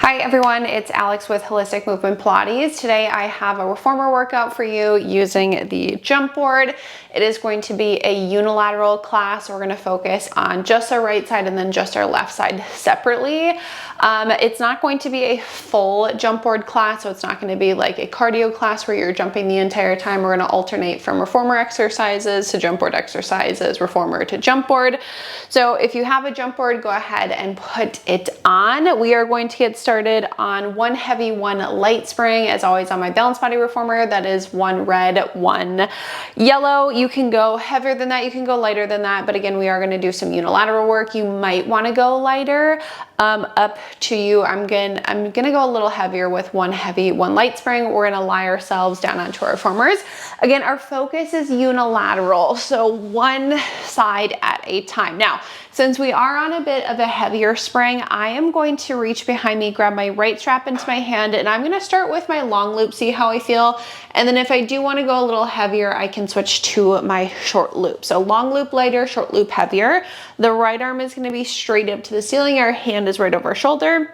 Hi everyone, it's Alex with Holistic Movement Pilates. Today I have a reformer workout for you using the jump board. It is going to be a unilateral class. We're going to focus on just our right side and then just our left side separately. It's not going to be a full jump board class, so it's not going to be like a cardio class where you're jumping the entire time. We're going to alternate from reformer exercises to jump board exercises, reformer to jump board. So if you have a jump board, go ahead and put it on. We are going to get started on one heavy, one light spring. As always on my balanced body reformer, that is one red, one yellow. You can go heavier than that, you can go lighter than that, but again, we are going to do some unilateral work. You might want to go lighter, up to you. I'm gonna go a little heavier with one heavy, one light spring. We're gonna lie ourselves down onto our reformers. Again, our focus is unilateral, so one side at a time. Now, since we are on a bit of a heavier spring, I am going to reach behind me, grab my right strap into my hand, and I'm gonna start with my long loop, see how I feel. And then if I do wanna go a little heavier, I can switch to my short loop. So long loop lighter, short loop heavier. The right arm is gonna be straight up to the ceiling. Our hand is right over our shoulder.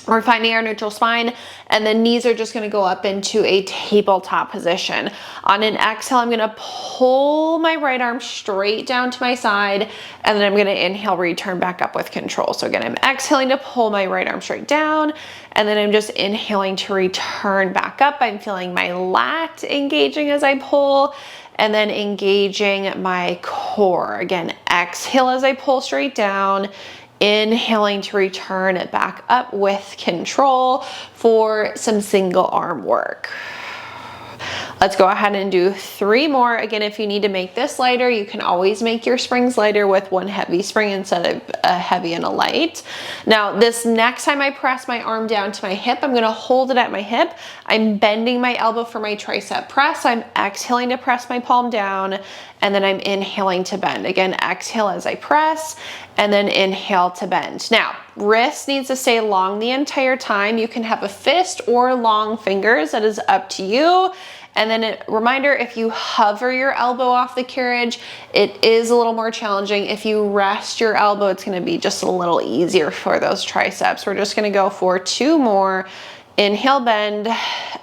We're finding our neutral spine, and the knees are just going to go up into a tabletop position. On an exhale, I'm going to pull my right arm straight down to my side, and then I'm going to inhale, return back up with control. So again, I'm exhaling to pull my right arm straight down, and then I'm just inhaling to return back up. I'm feeling my lat engaging as I pull, and then engaging my core. Again, exhale as I pull straight down, inhaling to return it back up with control for some single arm work. Let's go ahead and do 3 more. Again, if you need to make this lighter, you can always make your springs lighter with one heavy spring instead of a heavy and a light. Now, this next time I press my arm down to my hip, I'm gonna hold it at my hip. I'm bending my elbow for my tricep press. I'm exhaling to press my palm down, and then I'm inhaling to bend. Again, exhale as I press, and then inhale to bend. Now, wrist needs to stay long the entire time. You can have a fist or long fingers, that is up to you. And then a reminder, if you hover your elbow off the carriage, it is a little more challenging. If you rest your elbow, it's gonna be just a little easier for those triceps. We're just gonna go for 2 more. Inhale, bend,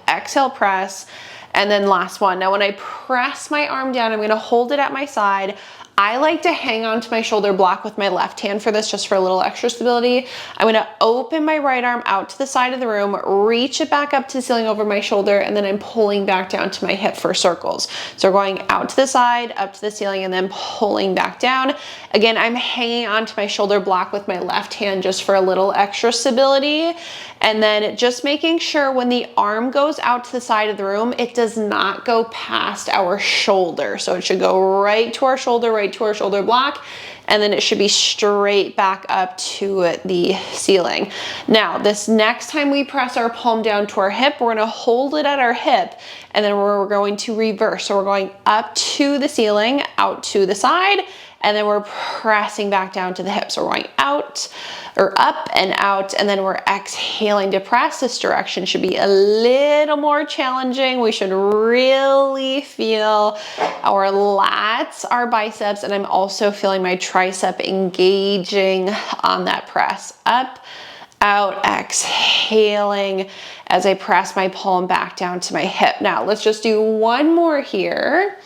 exhale, press, and then last one. Now when I press my arm down, I'm gonna hold it at my side. I like to hang on to my shoulder block with my left hand for this, just for a little extra stability. I'm gonna open my right arm out to the side of the room, reach it back up to the ceiling over my shoulder, and then I'm pulling back down to my hip for circles. So we're going out to the side, up to the ceiling, and then pulling back down. Again, I'm hanging onto my shoulder block with my left hand just for a little extra stability. And then just making sure when the arm goes out to the side of the room, it does not go past our shoulder. So it should go right to our shoulder, right to our shoulder block, and then it should be straight back up to the ceiling. Now, this next time we press our palm down to our hip, we're gonna hold it at our hip, and then we're going to reverse. So we're going up to the ceiling, out to the side, and then we're pressing back down to the hip. So we're going out or up and out, and then we're exhaling to press. This direction should be a little more challenging. We should really feel our lats, our biceps, and I'm also feeling my tricep engaging on that press. Up, out, exhaling as I press my palm back down to my hip. Now let's just do 1 more here.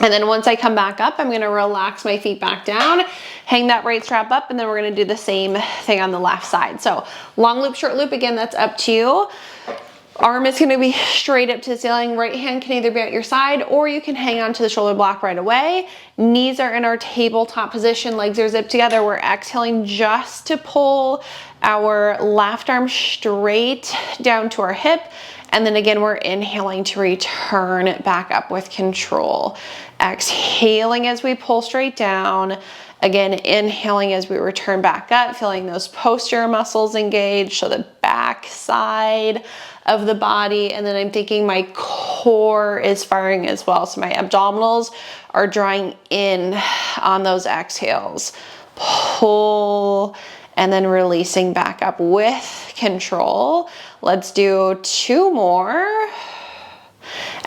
And then once I come back up, I'm gonna relax my feet back down, hang that right strap up, and then we're gonna do the same thing on the left side. So long loop, short loop, again, that's up to you. Arm is gonna be straight up to the ceiling. Right hand can either be at your side or you can hang on to the shoulder block right away. Knees are in our tabletop position, legs are zipped together. We're exhaling just to pull our left arm straight down to our hip. And then again, we're inhaling to return back up with control. Exhaling as we pull straight down. Again, inhaling as we return back up, feeling those posterior muscles engaged, so the back side of the body. And then I'm thinking my core is firing as well. So my abdominals are drawing in on those exhales. Pull, and then releasing back up with control. Let's do 2 more.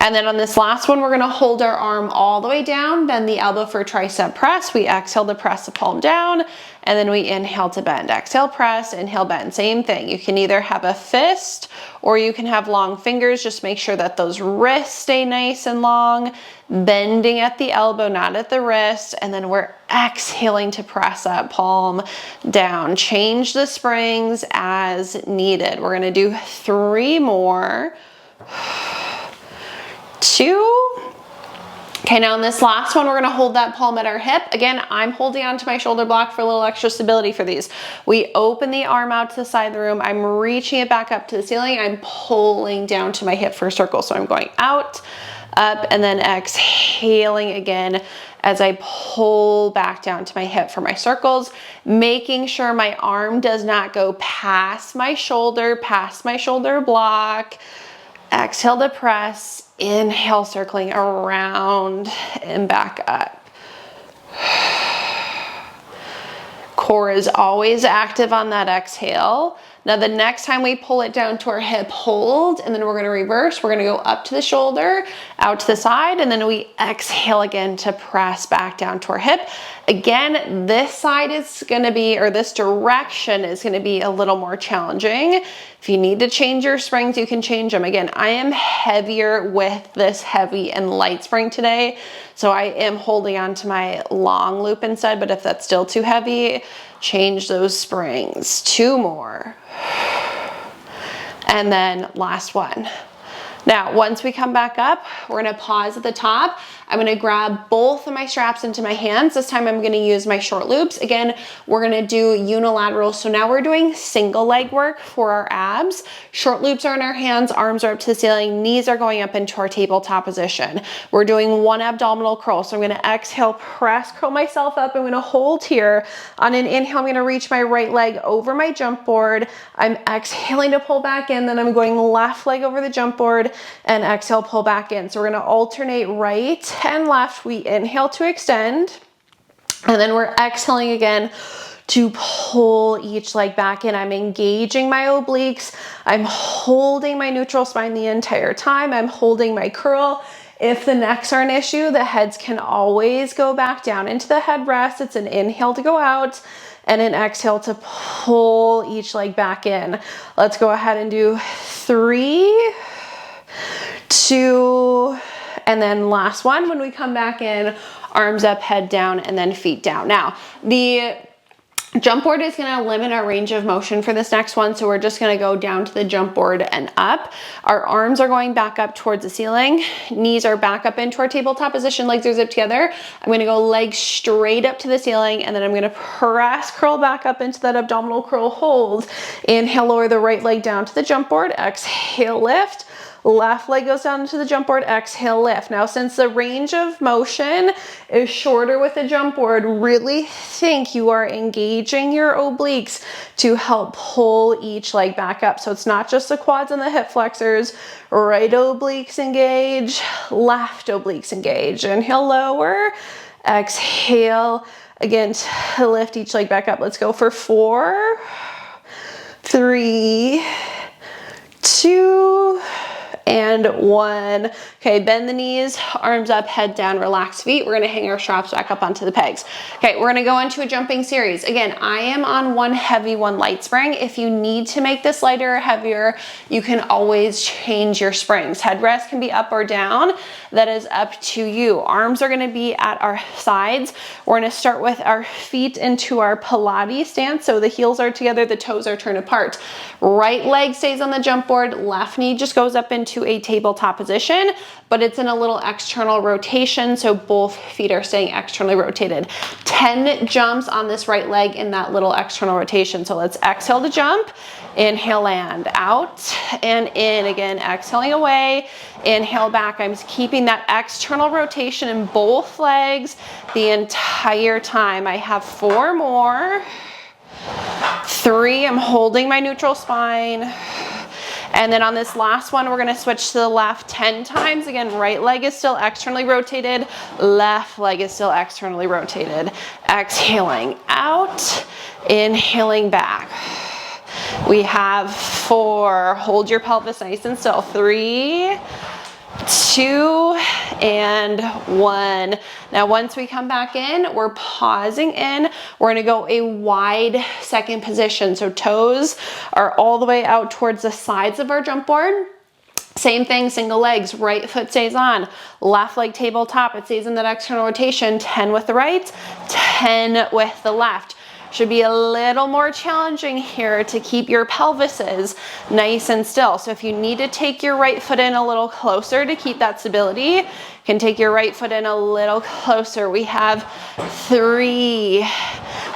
And then on this last one, we're gonna hold our arm all the way down, bend the elbow for tricep press. We exhale to press the palm down, and then we inhale to bend. Exhale, press, inhale, bend. Same thing. You can either have a fist or you can have long fingers. Just make sure that those wrists stay nice and long, bending at the elbow, not at the wrist. And then we're exhaling to press that palm down. Change the springs as needed. We're gonna do 3 more. 2. Okay, now in this last one, we're gonna hold that palm at our hip. Again, I'm holding onto my shoulder block for a little extra stability for these. We open the arm out to the side of the room. I'm reaching it back up to the ceiling. I'm pulling down to my hip for a circle. So I'm going out, up, and then exhaling again as I pull back down to my hip for my circles, making sure my arm does not go past my shoulder block. Exhale to press. Inhale, circling around and back up. Core is always active on that exhale. Now the next time we pull it down to our hip, hold, and then we're gonna reverse. We're gonna go up to the shoulder, out to the side, and then we exhale again to press back down to our hip. Again, this side is gonna be, or this direction is gonna be a little more challenging. If you need to change your springs, you can change them. Again, I am heavier with this heavy and light spring today, so I am holding on to my long loop instead, but if that's still too heavy, change those springs. 2 more. And then last one. Now, once we come back up, we're gonna pause at the top. I'm gonna grab both of my straps into my hands. This time I'm gonna use my short loops. Again, we're gonna do unilateral. So now we're doing single leg work for our abs. Short loops are in our hands, arms are up to the ceiling, knees are going up into our tabletop position. We're doing 1 abdominal curl. So I'm gonna exhale, press, curl myself up. I'm gonna hold here. On an inhale, I'm gonna reach my right leg over my jump board. I'm exhaling to pull back in, then I'm going left leg over the jump board and exhale, pull back in. So we're gonna alternate right and left. We inhale to extend, and then we're exhaling again to pull each leg back in. I'm engaging my obliques. I'm holding my neutral spine the entire time. I'm holding my curl. If the necks are an issue, the heads can always go back down into the headrest. It's an inhale to go out and an exhale to pull each leg back in. Let's go ahead and do 3, 2, and then last one. When we come back in, arms up, head down, and then feet down. Now, the jump board is gonna limit our range of motion for this next one, so we're just gonna go down to the jump board and up. Our arms are going back up towards the ceiling. Knees are back up into our tabletop position, legs are zipped together. I'm gonna go legs straight up to the ceiling, and then I'm gonna press, curl back up into that abdominal curl hold. Inhale, lower the right leg down to the jump board. Exhale, lift. Left leg goes down to the jump board, exhale, lift. Now, since the range of motion is shorter with the jump board, really think you are engaging your obliques to help pull each leg back up. So it's not just the quads and the hip flexors. Right obliques engage, left obliques engage. Inhale, lower, exhale, again, to lift each leg back up. Let's go for 4, 3, 2, and 1. Okay, bend the knees, arms up, head down, relax feet. We're gonna hang our straps back up onto the pegs. Okay, we're gonna go into a jumping series. Again, I am on 1 heavy, 1 light spring. If you need to make this lighter or heavier, you can always change your springs. Headrest can be up or down. That is up to you. Arms are gonna be at our sides. We're gonna start with our feet into our Pilates stance. So the heels are together, the toes are turned apart. Right leg stays on the jump board, left knee just goes up into a tabletop position, but it's in a little external rotation, so both feet are staying externally rotated. 10 jumps on this right leg in that little external rotation. So let's exhale to jump, inhale, land, out and in. Again, exhaling away, inhale back. I'm keeping that external rotation in both legs the entire time. I have 4 more. 3, I'm holding my neutral spine. And then on this last one, we're gonna switch to the left 10 times. Again, right leg is still externally rotated, left leg is still externally rotated. Exhaling out, inhaling back. We have 4, hold your pelvis nice and still. 3, 2, and 1. Now once we come back in, we're pausing in. We're gonna go a wide second position. So toes are all the way out towards the sides of our jump board. Same thing, single legs, right foot stays on, left leg tabletop, it stays in that external rotation, 10 with the right, 10 with the left. Should be a little more challenging here to keep your pelvises nice and still. So if you need to take your right foot in a little closer to keep that stability, you can take your right foot in a little closer. We have 3.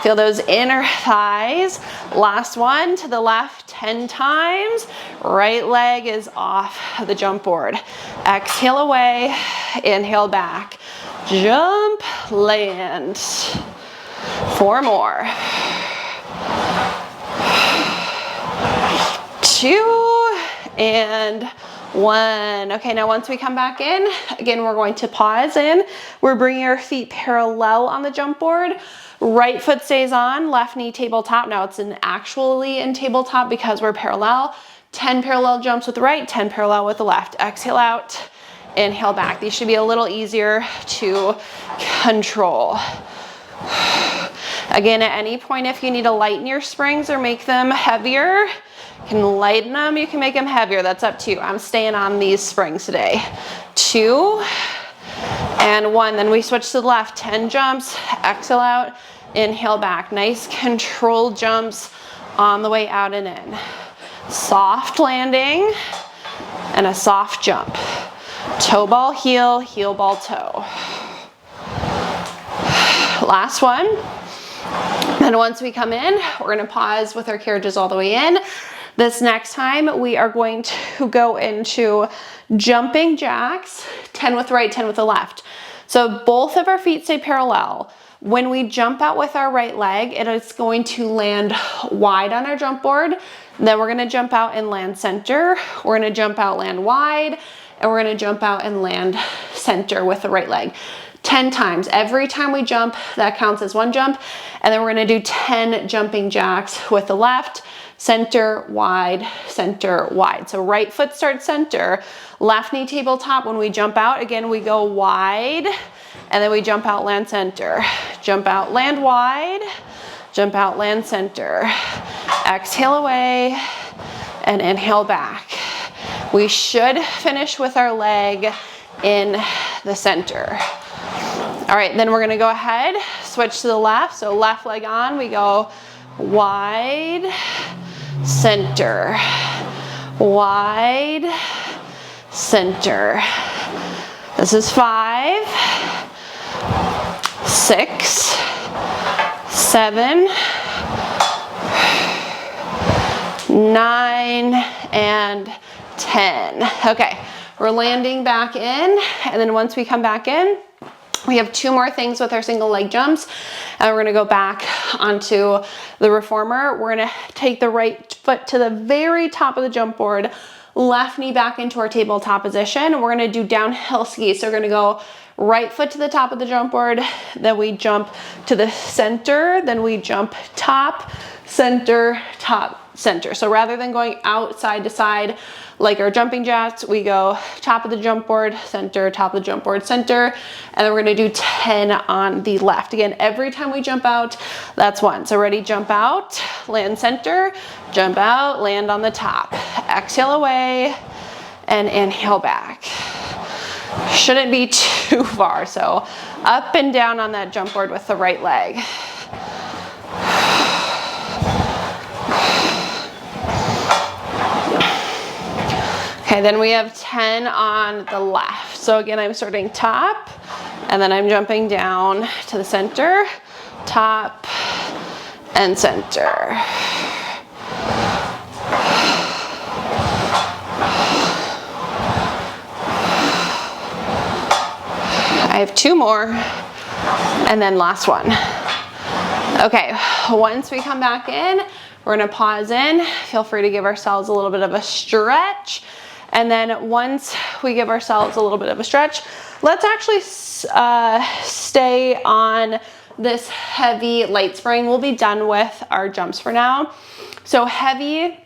Feel those inner thighs. Last one to the left 10 times. Right leg is off the jump board. Exhale away, inhale back. Jump, land. 4 more. 2 and 1. Okay, now once we come back in, again, we're going to pause in. We're bringing our feet parallel on the jump board. Right foot stays on, left knee tabletop. Now it's actually in tabletop because we're parallel. 10 parallel jumps with the right, 10 parallel with the left. Exhale out, inhale back. These should be a little easier to control. Again, at any point, if you need to lighten your springs or make them heavier, you can lighten them, you can make them heavier. That's up to you. I'm staying on these springs today. 2 and 1. Then we switch to the left. 10 jumps, exhale out, inhale back. Nice controlled jumps on the way out and in. Soft landing and a soft jump. Toe ball heel, heel ball toe. Last one. Then once we come in, we're gonna pause with our carriages all the way in. This next time, we are going to go into jumping jacks, 10 with the right, 10 with the left. So both of our feet stay parallel. When we jump out with our right leg, it is going to land wide on our jump board. Then we're gonna jump out and land center. We're gonna jump out, land wide, and we're gonna jump out and land center with the right leg. 10 times. Every time we jump, that counts as 1 jump. And then we're gonna do 10 jumping jacks with the left, center, wide, center, wide. So right foot starts center, left knee tabletop. When we jump out, again, we go wide, and then we jump out, land center. Jump out, land wide, jump out, land center. Exhale away, and inhale back. We should finish with our leg in the center. All right, then we're gonna go ahead, switch to the left. So left leg on, we go wide, center, wide, center. This is 5, 6, 7, 9, and 10. Okay, we're landing back in, and then once we come back in, we have 2 more things with our single leg jumps, and we're gonna go back onto the reformer. We're gonna take the right foot to the very top of the jump board, left knee back into our tabletop position. We're gonna do downhill skis. So we're gonna go right foot to the top of the jump board, then we jump to the center, then we jump top, center, top, center. So rather than going out side to side like our jumping jacks, we go top of the jump board, center, top of the jump board, center, and then we're gonna do 10 on the left. Again, every time we jump out, that's 1. So ready, jump out, land center, jump out, land on the top. Exhale away, and inhale back. Shouldn't be too far, so up and down on that jump board with the right leg. Okay, then we have 10 on the left. So again, I'm starting top, and then I'm jumping down to the center, top, and center. I have 2 more, and then last one. Okay, once we come back in, we're gonna pause in. Feel free to give ourselves a little bit of a stretch. And then once we give ourselves a little bit of a stretch, let's actually stay on this heavy light spring. We'll be done with our jumps for now. So heavy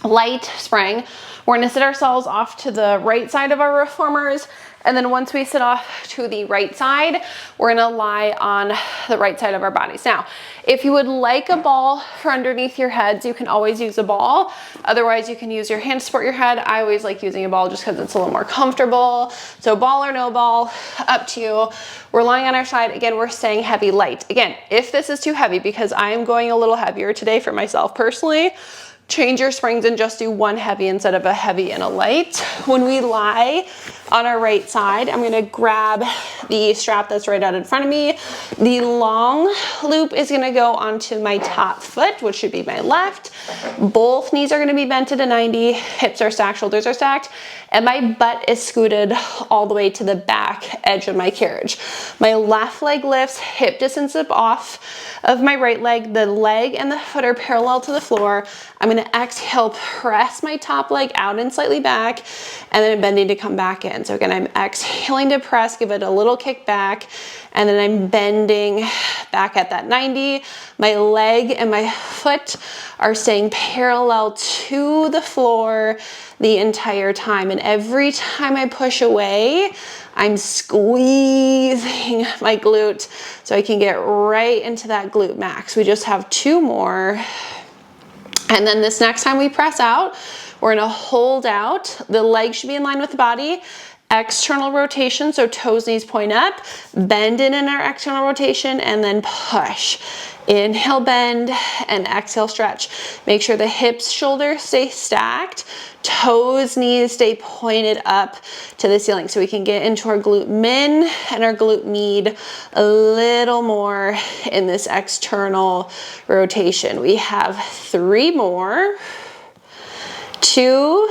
light spring. We're gonna sit ourselves off to the right side of our reformers, and then once we sit off to the right side, we're gonna lie on the right side of our bodies. Now, if you would like a ball for underneath your heads, you can always use a ball. Otherwise, you can use your hand to support your head. I always like using a ball just because it's a little more comfortable. So ball or no ball, up to you. We're lying on our side. Again, we're staying heavy light. Again, if this is too heavy, because I am going a little heavier today for myself personally, change your springs and just do one heavy instead of a heavy and a light. When we lie on our right side, I'm gonna grab the strap that's right out in front of me. The long loop is gonna go onto my top foot, which should be my left. Both knees are gonna be bent at a 90, hips are stacked, shoulders are stacked, and my butt is scooted all the way to the back edge of my carriage. My left leg lifts, hip distance up off of my right leg. The leg and the foot are parallel to the floor. I'm gonna exhale, press my top leg out and slightly back, and then I'm bending to come back in. So again, I'm exhaling to press, give it a little kick back, and then I'm bending back at that 90. My leg and my foot are staying parallel to the floor the entire time. And every time I push away, I'm squeezing my glute so I can get right into that glute max. We just have 2 more. And then this next time we press out, we're gonna hold out. The legs should be in line with the body. External rotation, so toes, knees point up. Bend in our external rotation, and then push. Inhale, bend, and exhale, stretch. Make sure the hips, shoulders stay stacked. Toes, knees stay pointed up to the ceiling so we can get into our glute min and our glute med a little more in this external rotation. We have 3 more. 2.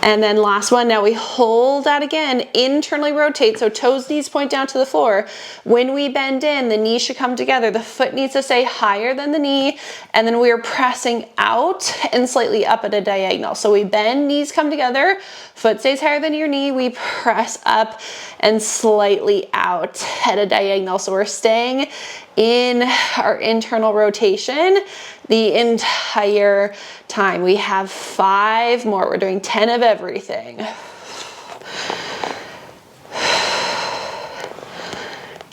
And then last one. Now we hold that again, internally rotate. So toes, knees point down to the floor. When we bend in, the knees should come together. The foot needs to stay higher than the knee. And then we are pressing out and slightly up at a diagonal. So we bend, knees come together, foot stays higher than your knee. We press up and slightly out at a diagonal. So we're staying in our internal rotation the entire time. We have 5 more. We're doing 10 of everything.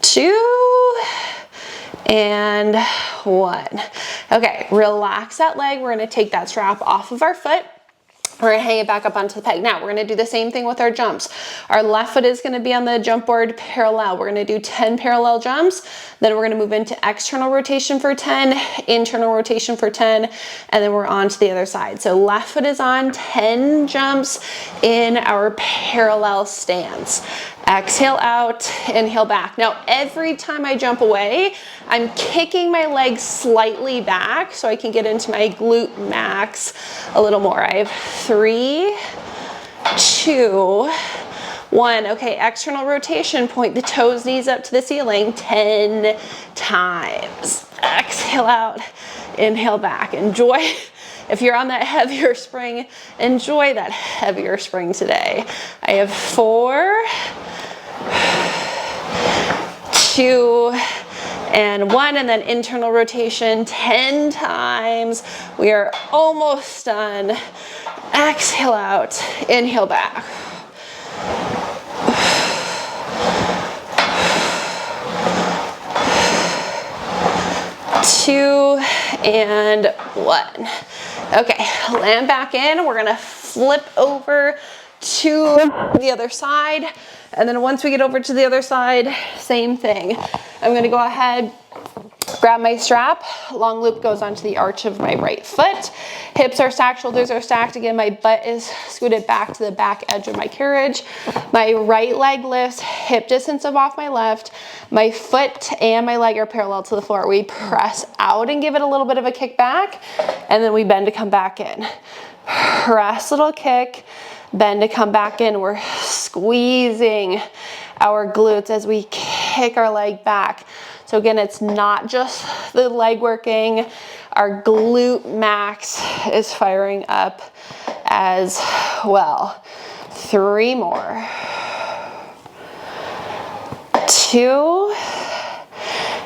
2 and 1. Okay, relax that leg. We're gonna take that strap off of our foot. We're gonna hang it back up onto the peg. Now we're gonna do the same thing with our jumps. Our left foot is gonna be on the jump board parallel. We're gonna do 10 parallel jumps. Then we're gonna move into external rotation for 10, internal rotation for 10, and then we're on to the other side. So left foot is on, 10 jumps in our parallel stance. Exhale out, inhale back. Now every time I jump away, I'm kicking my legs slightly back so I can get into my glute max a little more. I have 3, 2, 1. Okay, external rotation, point the toes, knees up to the ceiling 10 times. Exhale out, inhale back. Enjoy. If you're on that heavier spring, enjoy that heavier spring today. I have 4, 2, and 1, and then internal rotation 10 times. We are almost done. Exhale out, inhale back. 2 and 1. Okay, land back in. We're gonna flip over to the other side. And then once we get over to the other side, same thing. I'm gonna go ahead, grab my strap. Long loop goes onto the arch of my right foot. Hips are stacked, shoulders are stacked. Again, my butt is scooted back to the back edge of my carriage. My right leg lifts, hip distance off my left. My foot and my leg are parallel to the floor. We press out and give it a little bit of a kick back, and then we bend to come back in. Press, little kick, bend to come back in. We're squeezing our glutes as we kick our leg back. So again, it's not just the leg working. Our glute max is firing up as well. 3 more. 2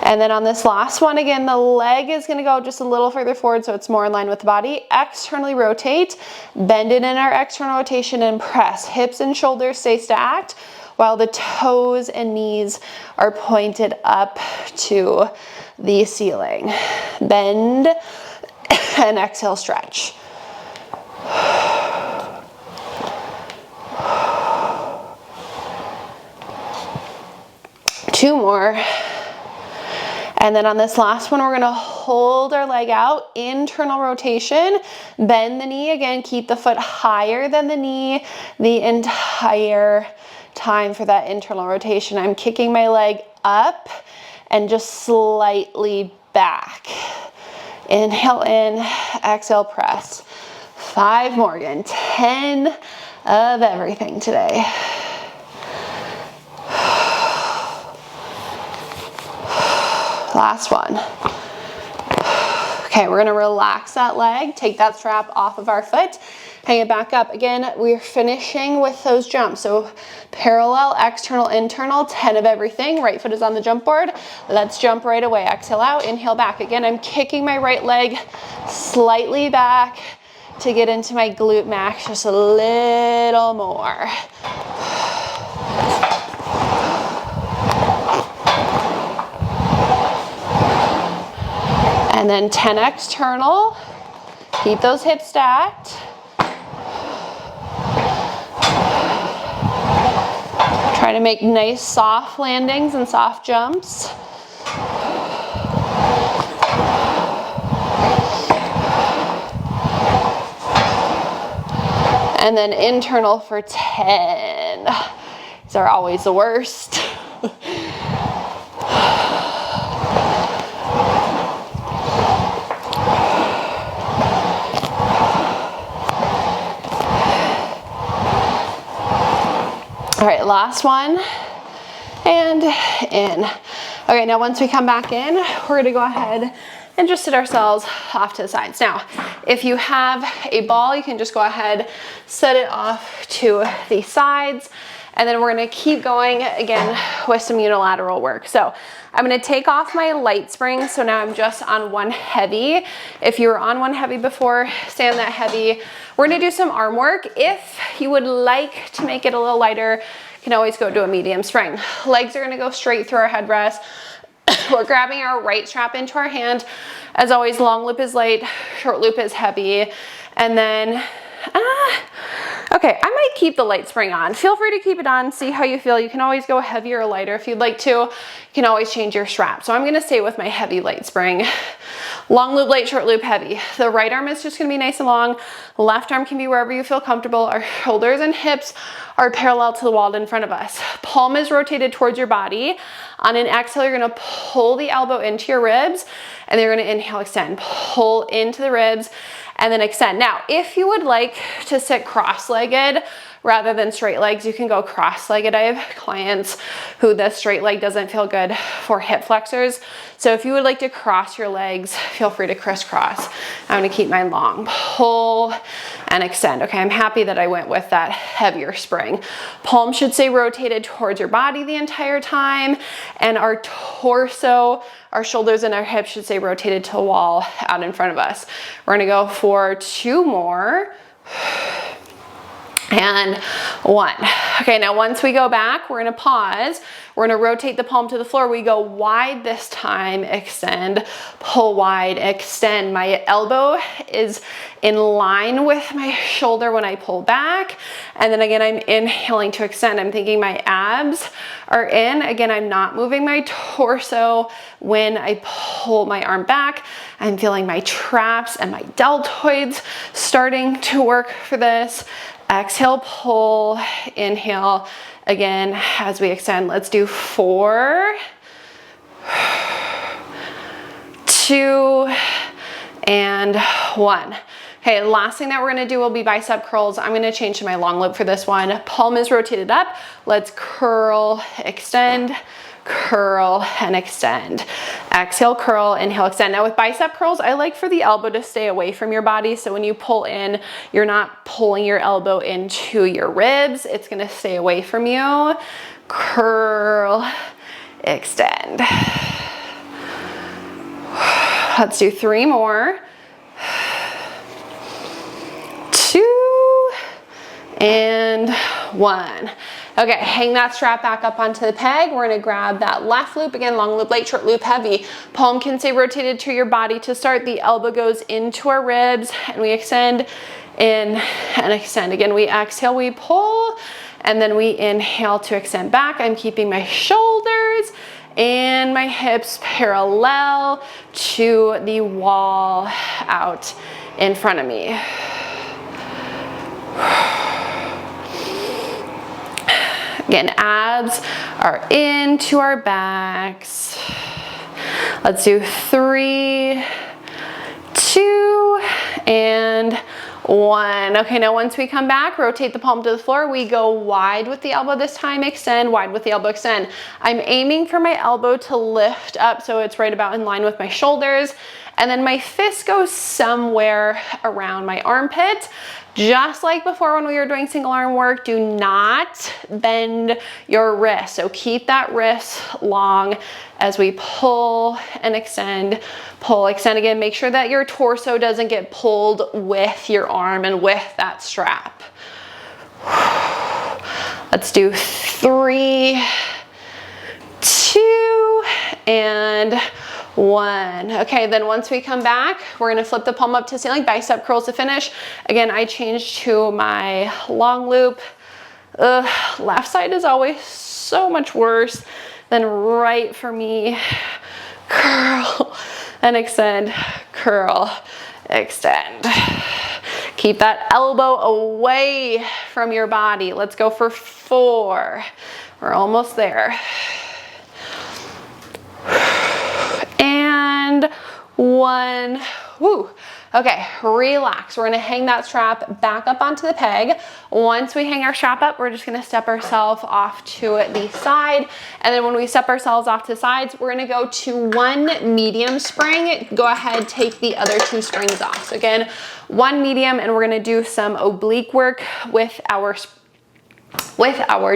And then on this last one, again, the leg is gonna go just a little further forward so it's more in line with the body. Externally rotate, bend it in our external rotation and press. Hips and shoulders stay stacked while the toes and knees are pointed up to the ceiling. Bend and exhale, stretch. Two more. And then on this last one, we're gonna hold our leg out, internal rotation, bend the knee again, keep the foot higher than the knee the entire time for that internal rotation. I'm kicking my leg up and just slightly back. Inhale in, exhale, press. 5 more again, 10 of everything today. Last one. Okay, we're gonna relax that leg, take that strap off of our foot, hang it back up. Again, we're finishing with those jumps. So parallel, external, internal, 10 of everything. Right foot is on the jump board. Let's jump right away. Exhale out, inhale back. Again, I'm kicking my right leg slightly back to get into my glute max just a little more. And then 10 external, keep those hips stacked. Try to make nice soft landings and soft jumps. And then internal for 10. These are always the worst. All right, last one, and in. Okay, now once we come back in, we're gonna go ahead and just sit ourselves off to the sides. Now, if you have a ball, you can just go ahead, set it off to the sides, and then we're gonna keep going again with some unilateral work. So I'm gonna take off my light spring, so now I'm just on one heavy. If you were on one heavy before, stay on that heavy. We're gonna do some arm work. If you would like to make it a little lighter, you can always go to a medium spring. Legs are gonna go straight through our headrest. We're grabbing our right strap into our hand. As always, long loop is light, short loop is heavy. And then, okay, I might keep the light spring on. Feel free to keep it on, see how you feel. You can always go heavier or lighter if you'd like to. You can always change your strap. So I'm gonna stay with my heavy light spring. Long loop, light, short loop, heavy. The right arm is just gonna be nice and long. Left arm can be wherever you feel comfortable. Our shoulders and hips are parallel to the wall in front of us. Palm is rotated towards your body. On an exhale, you're gonna pull the elbow into your ribs, and then you're gonna inhale, extend. Pull into the ribs, and then extend. Now, if you would like to sit cross-legged rather than straight legs, you can go cross-legged. I have clients who the straight leg doesn't feel good for hip flexors. So if you would like to cross your legs, feel free to crisscross. I'm gonna keep mine long. Pull and extend. Okay, I'm happy that I went with that heavier spring. Palm should stay rotated towards your body the entire time, and our torso, our shoulders and our hips should stay rotated to the wall out in front of us. We're gonna go for 2 more. And 1. Okay, now once we go back, we're gonna pause. We're gonna rotate the palm to the floor. We go wide this time, extend, pull wide, extend. My elbow is in line with my shoulder when I pull back. And then again, I'm inhaling to extend. I'm thinking my abs are in. Again, I'm not moving my torso when I pull my arm back. I'm feeling my traps and my deltoids starting to work for this. Exhale, pull, inhale. Again, as we extend, let's do 4, 2, and 1. Okay, last thing that we're gonna do will be bicep curls. I'm gonna change to my long loop for this one. Palm is rotated up. Let's curl, extend, curl, and extend. Exhale, curl, inhale, extend. Now with bicep curls, I like for the elbow to stay away from your body. So when you pull in, you're not pulling your elbow into your ribs. It's gonna stay away from you. Curl, extend. Let's do 3 more. 2 and 1. Okay, hang that strap back up onto the peg. We're gonna grab that left loop. Again, long loop, light, short loop, heavy. Palm can stay rotated to your body to start. The elbow goes into our ribs and we extend in and extend. Again, we exhale, we pull, and then we inhale to extend back. I'm keeping my shoulders and my hips parallel to the wall out in front of me. Again, abs are into our backs. Let's do 3, 2, and 1. Okay, now once we come back, rotate the palm to the floor. We go wide with the elbow this time, extend, wide with the elbow, extend. I'm aiming for my elbow to lift up so it's right about in line with my shoulders. And then my fist goes somewhere around my armpit. Just like before when we were doing single arm work, do not bend your wrist. So keep that wrist long as we pull and extend, pull, extend. Again, make sure that your torso doesn't get pulled with your arm and with that strap. Let's do 3, 2, and 1. Okay, then once we come back, we're gonna flip the palm up to ceiling, bicep curls to finish. Again, I changed to my long loop. Left side is always so much worse than right for me. Curl and extend, curl, extend. Keep that elbow away from your body. Let's go for 4. We're almost there. And 1. Woo. Okay, relax. We're gonna hang that strap back up onto the peg. Once we hang our strap up, we're just gonna step ourselves off to the side. And then when we step ourselves off to the sides, we're gonna go to 1 medium spring. Go ahead, take the other 2 springs off. So again, 1 medium, and we're gonna do some oblique work with our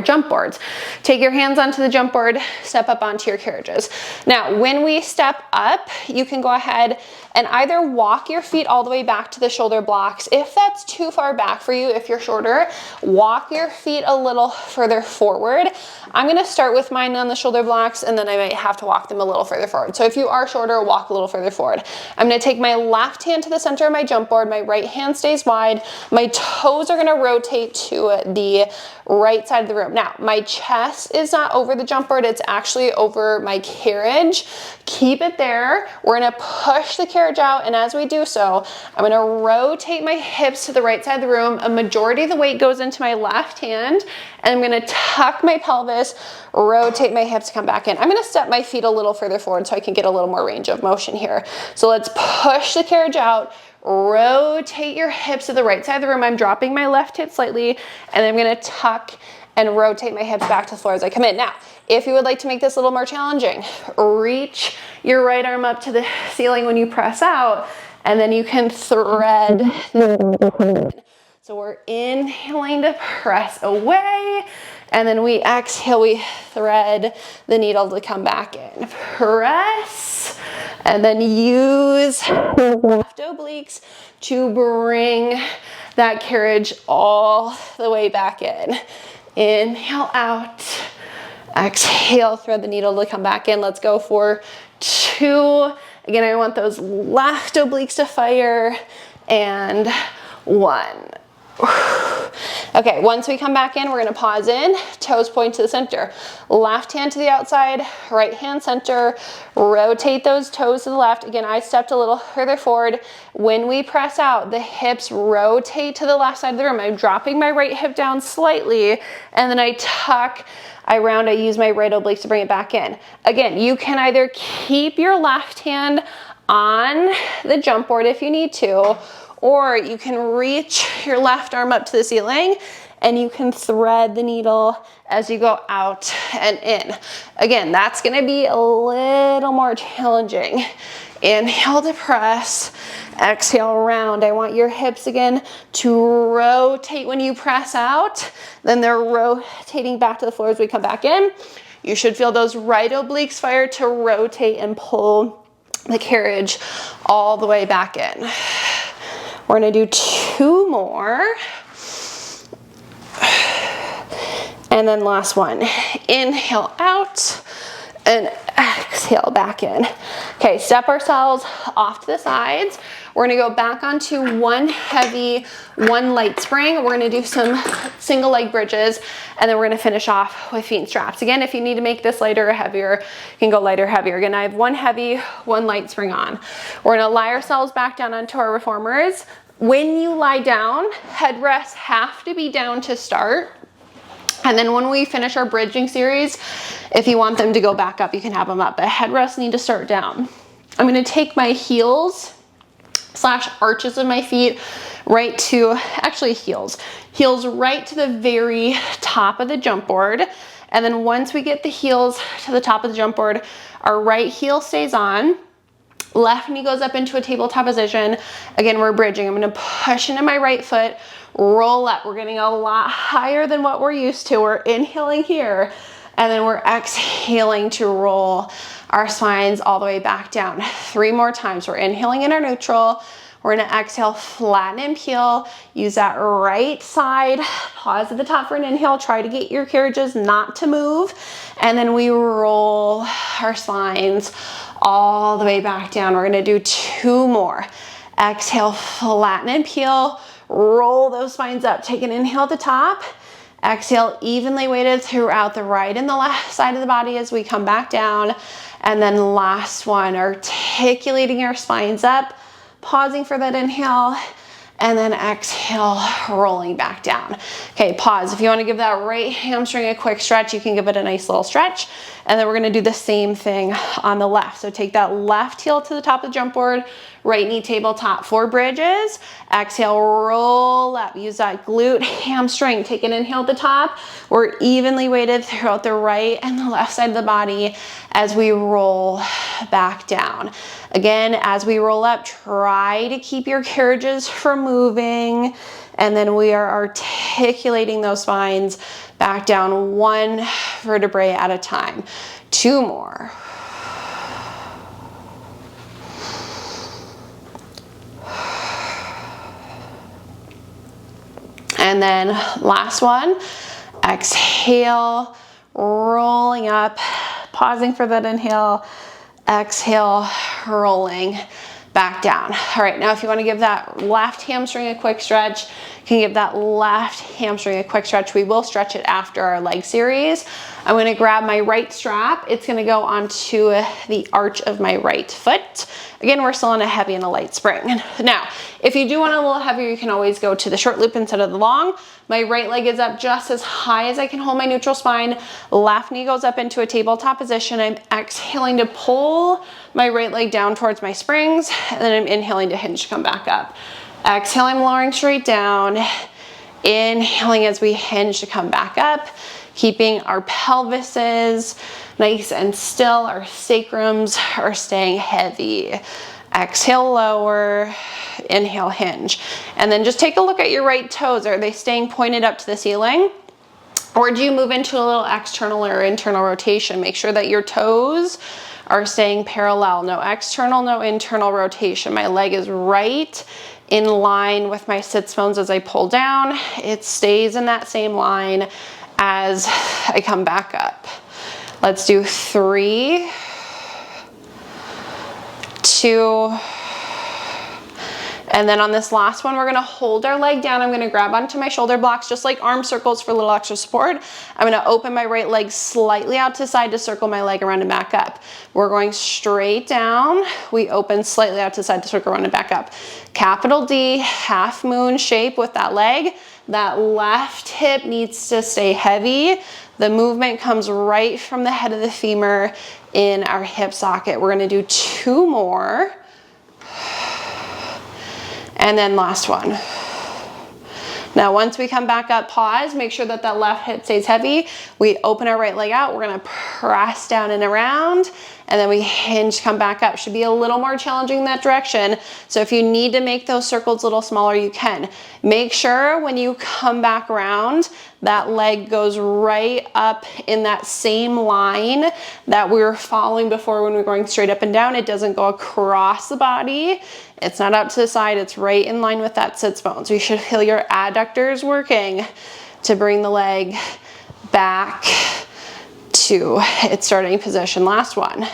jump boards. Take your hands onto the jump board, step up onto your carriages. Now, when we step up, you can go ahead and either walk your feet all the way back to the shoulder blocks. If that's too far back for you, if you're shorter, walk your feet a little further forward. I'm gonna start with mine on the shoulder blocks, and then I might have to walk them a little further forward. So if you are shorter, walk a little further forward. I'm gonna take my left hand to the center of my jump board, my right hand stays wide, my toes are gonna rotate to the right side of the room. Now, my chest is not over the jump board, it's actually over my carriage. Keep it there. We're gonna push the carriage out, and as we do so, I'm gonna rotate my hips to the right side of the room. A majority of the weight goes into my left hand, and I'm gonna tuck my pelvis, rotate my hips, come back in. I'm gonna step my feet a little further forward so I can get a little more range of motion here. So let's push the carriage out, rotate your hips to the right side of the room. I'm dropping my left hip slightly, and I'm gonna tuck and rotate my hips back to the floor as I come in. Now, if you would like to make this a little more challenging, reach your right arm up to the ceiling when you press out, and then you can thread the needle coming in. So we're inhaling to press away, and then we exhale, we thread the needle to come back in. Press, and then use the left obliques to bring that carriage all the way back in. Inhale out, exhale, thread the needle to come back in. Let's go for 2. Again, I want those left obliques to fire, and 1. Okay, once we come back in, we're gonna pause in, toes point to the center. Left hand to the outside, right hand center, rotate those toes to the left. Again, I stepped a little further forward. When we press out, the hips rotate to the left side of the room. I'm dropping my right hip down slightly, and then I tuck, I round, I use my right oblique to bring it back in. Again, you can either keep your left hand on the jump board if you need to, or you can reach your left arm up to the ceiling and you can thread the needle as you go out and in. Again, that's gonna be a little more challenging. Inhale to press, exhale round. I want your hips again to rotate when you press out, then they're rotating back to the floor as we come back in. You should feel those right obliques fire to rotate and pull the carriage all the way back in. We're gonna do 2 more. And then last one. Inhale out and exhale back in. Okay, step ourselves off to the sides. We're gonna go back onto one heavy, one light spring. We're gonna do some single leg bridges, and then we're gonna finish off with feet and straps. Again, if you need to make this lighter or heavier, you can go lighter or heavier. Again, I have one heavy, one light spring on. We're gonna lie ourselves back down onto our reformers. When you lie down, headrests have to be down to start. And then when we finish our bridging series, if you want them to go back up, you can have them up, but headrests need to start down. I'm gonna take my heels / arches of my feet right to, actually heels right to the very top of the jump board. And then once we get the heels to the top of the jump board, our right heel stays on, left knee goes up into a tabletop position. Again, we're bridging. I'm gonna push into my right foot, roll up. We're getting a lot higher than what we're used to. We're inhaling here, and then we're exhaling to roll our spines all the way back down. 3 more times. We're inhaling in our neutral. We're gonna exhale, flatten and peel. Use that right side. Pause at the top for an inhale. Try to get your carriages not to move. And then we roll our spines all the way back down. We're gonna do 2 more. Exhale, flatten and peel. Roll those spines up. Take an inhale at the top. Exhale, evenly weighted throughout the right and the left side of the body as we come back down. And then last one, articulating our spines up, pausing for that inhale, and then exhale, rolling back down. Okay, pause. If you want to give that right hamstring a quick stretch, you can give it a nice little stretch. And then we're going to do the same thing on the left. So take that left heel to the top of the jump board, right knee tabletop, 4 bridges. Exhale, roll up. Use that glute hamstring. Take an inhale at the top. We're evenly weighted throughout the right and the left side of the body as we roll back down. Again, as we roll up, try to keep your carriages from moving. And then we are articulating those spines back down 1 vertebrae at a time. 2 more. And then last one, exhale, rolling up, pausing for that inhale, exhale, rolling back down. All right, now if you want to give that left hamstring a quick stretch, you can give that left hamstring a quick stretch. We will stretch it after our leg series. I'm going to grab my right strap. It's going to go onto the arch of my right foot. Again, we're still on a heavy and a light spring. Now, if you do want a little heavier, you can always go to the short loop instead of the long. My right leg is up just as high as I can hold my neutral spine. Left knee goes up into a tabletop position. I'm exhaling to pull my right leg down towards my springs, and then I'm inhaling to hinge to come back up. Exhaling, lowering straight down. Inhaling as we hinge to come back up. Keeping our pelvises nice and still. Our sacrums are staying heavy. Exhale, lower. Inhale, hinge. And then just take a look at your right toes. Are they staying pointed up to the ceiling? Or do you move into a little external or internal rotation? Make sure that your toes are staying parallel. No external, no internal rotation. My leg is right in line with my sits bones as I pull down. It stays in that same line as I come back up. Let's do 3, 2, and then on this last one, we're gonna hold our leg down. I'm gonna grab onto my shoulder blocks, just like arm circles for a little extra support. I'm gonna open my right leg slightly out to side to circle my leg around and back up. We're going straight down. We open slightly out to side to circle around and back up. Capital D, half moon shape with that leg. That left hip needs to stay heavy. The movement comes right from the head of the femur in our hip socket. We're gonna do 2 more. And then last one. Now, once we come back up, pause, make sure that that left hip stays heavy. We open our right leg out. We're gonna press down and around, and then we hinge, come back up. Should be a little more challenging in that direction. So if you need to make those circles a little smaller, you can. Make sure when you come back around that leg goes right up in that same line that we were following before when we were going straight up and down. It doesn't go across the body. It's not out to the side. It's right in line with that sits bone. So you should feel your adductors working to bring the leg back to its starting position. Last one.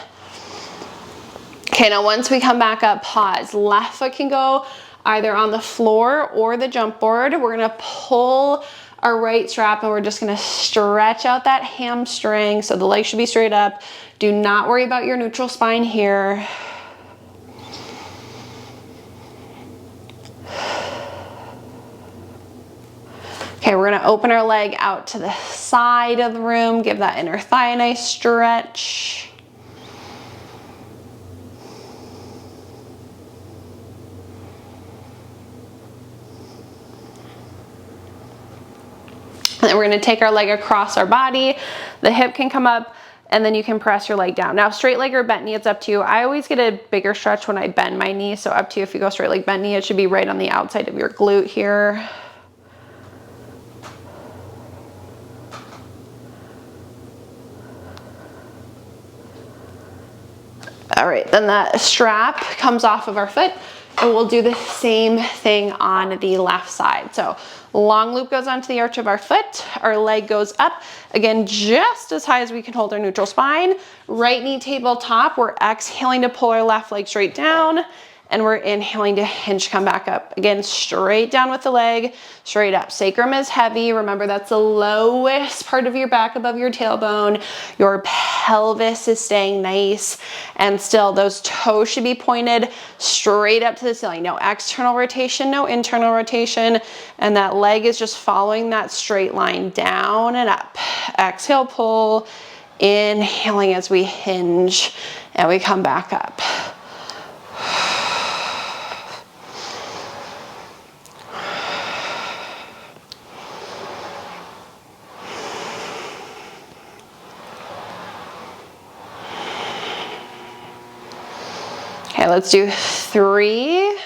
Okay, now once we come back up, pause. Left foot can go either on the floor or the jump board. We're gonna pull our right strap and we're just gonna stretch out that hamstring. So the leg should be straight up. Do not worry about your neutral spine here. Okay, we're gonna open our leg out to the side of the room, give that inner thigh a nice stretch. And then we're gonna take our leg across our body. The hip can come up and then you can press your leg down. Now straight leg or bent knee, it's up to you. I always get a bigger stretch when I bend my knee, so up to you. If you go straight leg, bent knee, it should be right on the outside of your glute here. All right, then that strap comes off of our foot and we'll do the same thing on the left side. So long loop goes onto the arch of our foot, our leg goes up, again, just as high as we can hold our neutral spine. Right knee tabletop, we're exhaling to pull our left leg straight down, and we're inhaling to hinge, come back up. Again, straight down with the leg, straight up. Sacrum is heavy. Remember, that's the lowest part of your back above your tailbone. Your pelvis is staying nice and still. Those toes should be pointed straight up to the ceiling. No external rotation, no internal rotation. And that leg is just following that straight line down and up. Exhale, pull. Inhaling as we hinge and we come back up. Okay, let's do 3.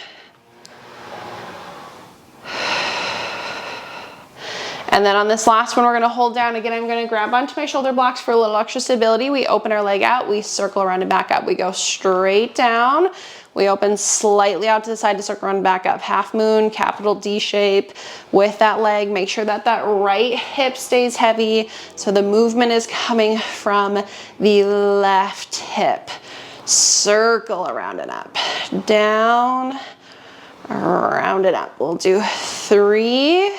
And then on this last one, we're gonna hold down. Again, I'm gonna grab onto my shoulder blocks for a little extra stability. We open our leg out, we circle around and back up. We go straight down. We open slightly out to the side to circle around and back up. Half moon, capital D shape with that leg. Make sure that that right hip stays heavy. So the movement is coming from the left hip. Circle around and up, down, around and up. We'll do 3,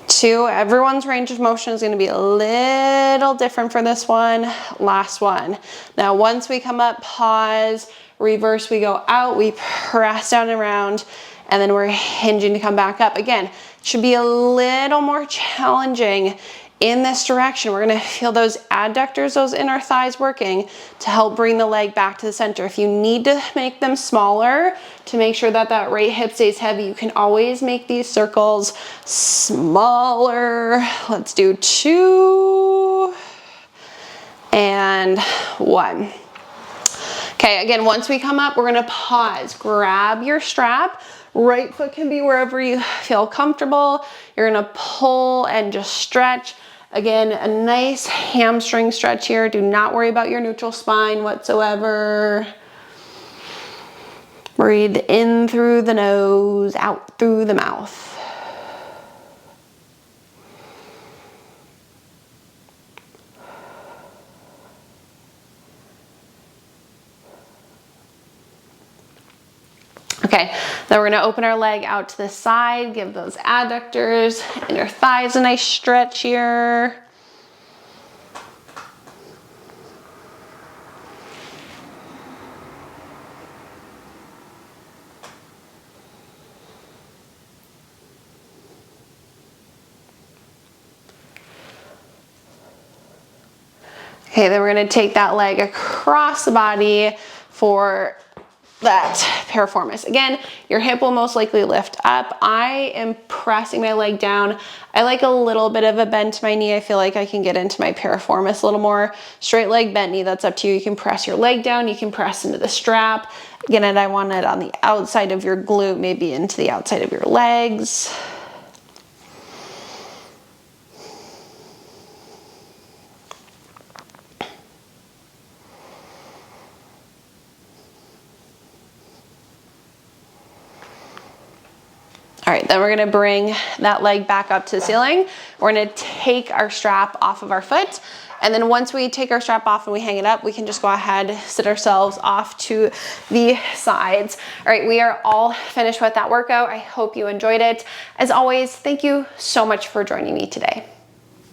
2. Everyone's range of motion is going to be a little different for this one. Last one. Now, once we come up, pause, reverse, we go out, we press down and around, and then we're hinging to come back up. Again, it should be a little more challenging in this direction. We're gonna feel those adductors, those inner thighs working to help bring the leg back to the center. If you need to make them smaller to make sure that that right hip stays heavy, you can always make these circles smaller. Let's do 2 and 1. Okay, again, once we come up, we're gonna pause. Grab your strap. Right foot can be wherever you feel comfortable. You're gonna pull and just stretch. Again, a nice hamstring stretch here. Do not worry about your neutral spine whatsoever. Breathe in through the nose, out through the mouth. Okay, then we're gonna open our leg out to the side, give those adductors, inner thighs a nice stretch here. Okay, then we're gonna take that leg across the body for that piriformis. Again, your hip will most likely lift up. I am pressing my leg down. I like a little bit of a bend to my knee. I feel like I can get into my piriformis a little more. Straight leg, bent knee, that's up to you. You can press your leg down. You can press into the strap. Again, and I want it on the outside of your glute, maybe into the outside of your legs. All right, then we're gonna bring that leg back up to the ceiling. We're gonna take our strap off of our foot. And then once we take our strap off and we hang it up, we can just go ahead, sit ourselves off to the sides. All right, we are all finished with that workout. I hope you enjoyed it. As always, thank you so much for joining me today.